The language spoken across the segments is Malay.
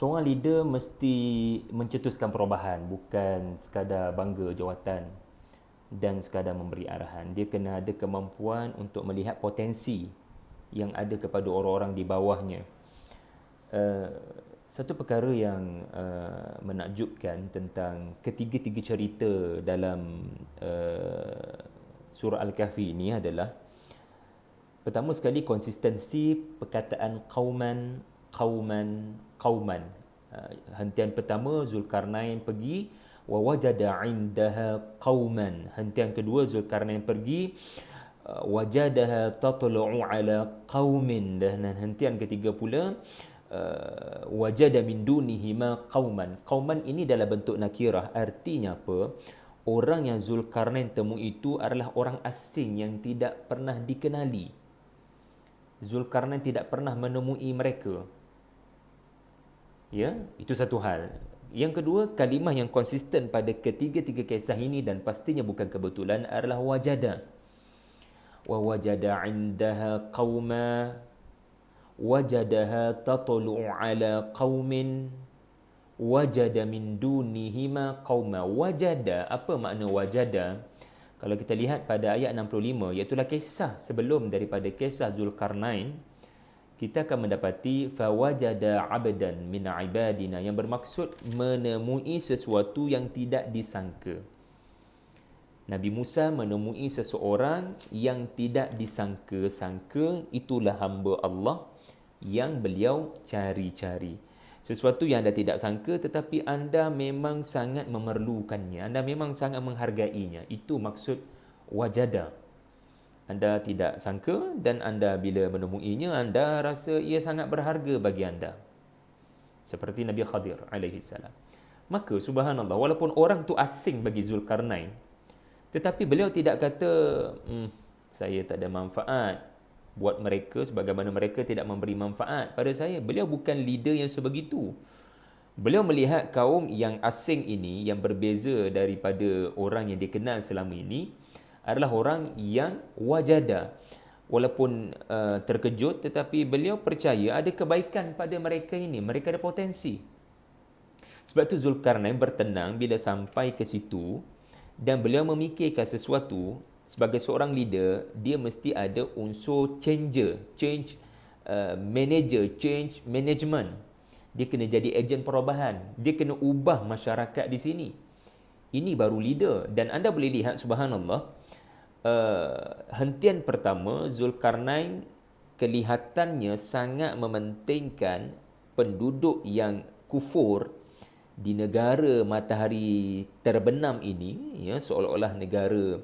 seorang leader mesti mencetuskan perubahan, bukan sekadar bangga jawatan dan sekadar memberi arahan. Dia kena ada kemampuan untuk melihat potensi yang ada kepada orang-orang di bawahnya. Uh, Satu perkara yang menakjubkan tentang ketiga-tiga cerita dalam surah Al-Kahfi ini adalah, pertama sekali, konsistensi perkataan qauman, qauman, qauman. Hentian pertama Zulkarnain pergi, wa wajada indaha qauman. Hentian kedua Zulkarnain pergi, wajadaha tatlu'u ala qaumin. Dan hentian ketiga pula, wajada min dunihima qauman. Qauman ini dalam bentuk nakirah, artinya apa? Orang yang Zulkarnain temui itu adalah orang asing yang tidak pernah dikenali. Zulkarnain tidak pernah menemui mereka. Ya, itu satu hal. Yang kedua, kalimah yang konsisten pada ketiga-tiga kisah ini dan pastinya bukan kebetulan adalah wajada. Wa wajada indaha qauma, wajadaha tatlu'u ala qaumin, wajada min dunihima qauma. Wajada, apa makna wajada? Kalau kita lihat pada ayat 65, iaitu kisah sebelum daripada kisah Zulkarnain, kita akan mendapati fawajada 'abdan min 'ibadina, yang bermaksud menemui sesuatu yang tidak disangka. Nabi Musa menemui seseorang yang tidak disangka-sangka, itulah hamba Allah yang beliau cari-cari. Sesuatu yang anda tidak sangka tetapi anda memang sangat memerlukannya, anda memang sangat menghargainya. Itu maksud wajada. Anda tidak sangka dan anda bila menemuinya, anda rasa ia sangat berharga bagi anda. Seperti Nabi Khadir alaihi salam. Maka subhanallah, walaupun orang tu asing bagi Zulkarnain, tetapi beliau tidak kata, saya tak ada manfaat buat mereka sebagaimana mereka tidak memberi manfaat pada saya. Beliau bukan leader yang sebegitu. Beliau melihat kaum yang asing ini, yang berbeza daripada orang yang dikenal selama ini, adalah orang yang wajada. Walaupun terkejut, tetapi beliau percaya ada kebaikan pada mereka ini. Mereka ada potensi. Sebab itu Zulkarnain bertenang bila sampai ke situ, dan beliau memikirkan sesuatu. Sebagai seorang leader, dia mesti ada unsur changer, change manager, change management. Dia kena jadi ejen perubahan. Dia kena ubah masyarakat di sini. Ini baru leader. Dan anda boleh lihat subhanallah, hentian pertama Zulkarnain kelihatannya sangat mementingkan penduduk yang kufur di negara matahari terbenam ini, ya, seolah-olah negara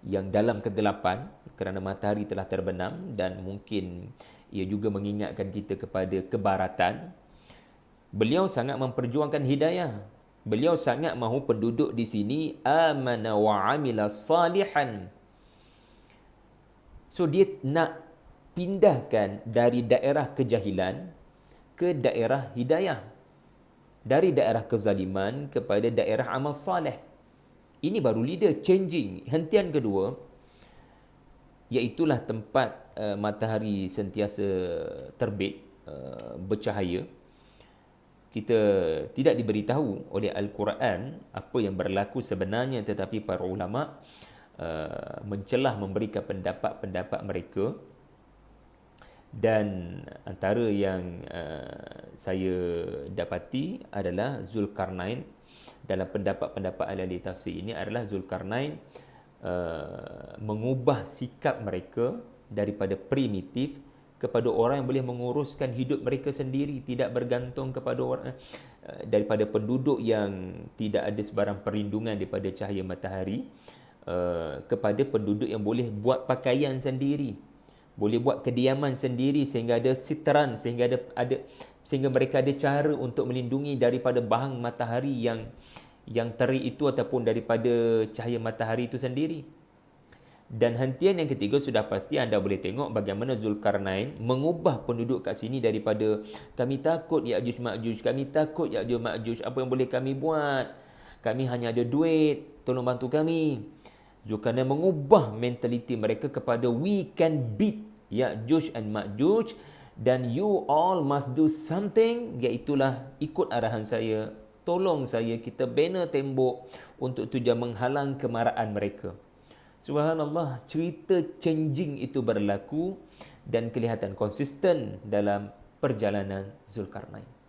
yang dalam kegelapan kerana matahari telah terbenam, dan mungkin ia juga mengingatkan kita kepada kebaratan. Beliau sangat memperjuangkan hidayah. Beliau sangat mahu penduduk di sini amana wa amila salihan. So dia nak pindahkan dari daerah kejahilan ke daerah hidayah, dari daerah kezaliman kepada daerah amal saleh. Ini baru leader, changing. Hentian kedua, iaitulah tempat matahari sentiasa terbit, bercahaya. Kita tidak diberitahu oleh Al-Quran apa yang berlaku sebenarnya, tetapi para ulama mencelah memberikan pendapat-pendapat mereka. Dan antara yang saya dapati adalah Zulkarnain, dalam pendapat-pendapat ahli tafsir ini, adalah Zulkarnain mengubah sikap mereka daripada primitif kepada orang yang boleh menguruskan hidup mereka sendiri, tidak bergantung kepada orang, daripada penduduk yang tidak ada sebarang perlindungan daripada cahaya matahari, kepada penduduk yang boleh buat pakaian sendiri, boleh buat kediaman sendiri, sehingga ada sitran, sehingga mereka ada cara untuk melindungi daripada bahang matahari yang terik itu, ataupun daripada cahaya matahari itu sendiri. Dan hentian yang ketiga, sudah pasti anda boleh tengok bagaimana Zulkarnain mengubah penduduk kat sini daripada kami takut Ya'juj Ma'juj, kami takut Ya'juj Ma'juj, apa yang boleh kami buat? Kami hanya ada duit, tolong bantu kami. Zulkarnain mengubah mentaliti mereka kepada we can beat Ya'juj and Ma'juj, dan you all must do something, iaitulah ikut arahan saya, tolong saya, kita bina tembok untuk tujuan menghalang kemarahan mereka. Subhanallah, cerita changing itu berlaku dan kelihatan konsisten dalam perjalanan Zulkarnain.